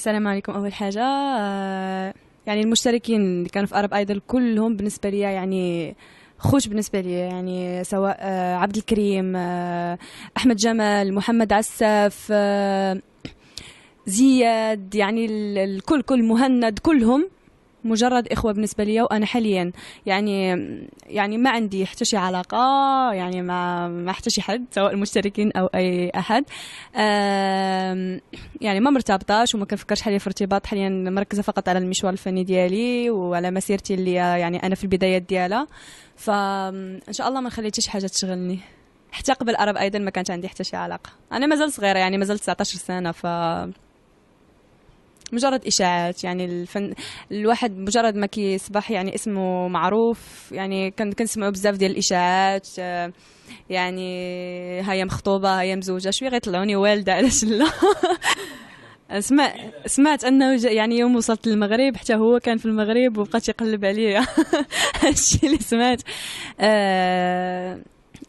السلام عليكم. اول حاجه يعني المشتركين اللي كانوا في ارب ايدل كلهم بالنسبه لي يعني خوش بالنسبه لي، يعني سواء عبد الكريم، احمد جمال، محمد عساف، زياد، يعني الكل، كل مهند، كلهم مجرد إخوة بالنسبة لي. وأنا حاليا يعني ما عندي حتى شي علاقة، يعني مع حتى شي حد، سواء المشتركين أو أي أحد. يعني ما مرتبطاش وما كنفكرش حاليا في ارتباط. حاليا مركزة فقط على المشوار الفني ديالي وعلى مسيرتي اللي يعني أنا في البدايات ديالها. فإن شاء الله ما نخلي حتى شي حاجة تشغلني. حتى قبل أرب أيضا ما كانت عندي حتى شي علاقة. أنا مازال صغيرة، يعني مازال 19 سنة، مجرد إشاعات. يعني الواحد مجرد ما كيصبح يعني اسمه معروف، يعني كنسمعوا بزاف ديال الإشاعات. يعني هيا مخطوبة، هيا مزوجة، شويه غيطلعوني والدة، علاش لا. سمعت انه يعني يوم وصلت للمغرب حتى هو كان في المغرب وبقى يقلب عليا. هادشي اللي سمعت.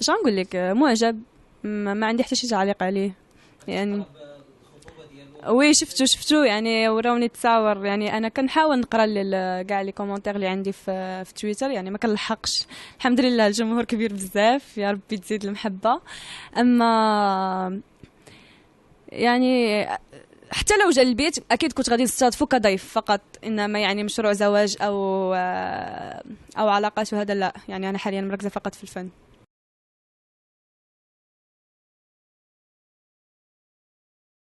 اش غنقول لك، معجب، ما عندي حتى شي تعليق عليه يعني. وي شفتو يعني وراوني التصاور. يعني انا كنحاول نقرا كاع لي كومونتير اللي عندي في تويتر، يعني ما كنلحقش. الحمد لله الجمهور كبير بزاف، يا ربي تزيد المحبه. اما يعني حتى لو جا البيت اكيد كنت غادي نستضيفو كضيف فقط، انما يعني مشروع زواج او علاقات وهذا لا. يعني انا حاليا مركزه فقط في الفن.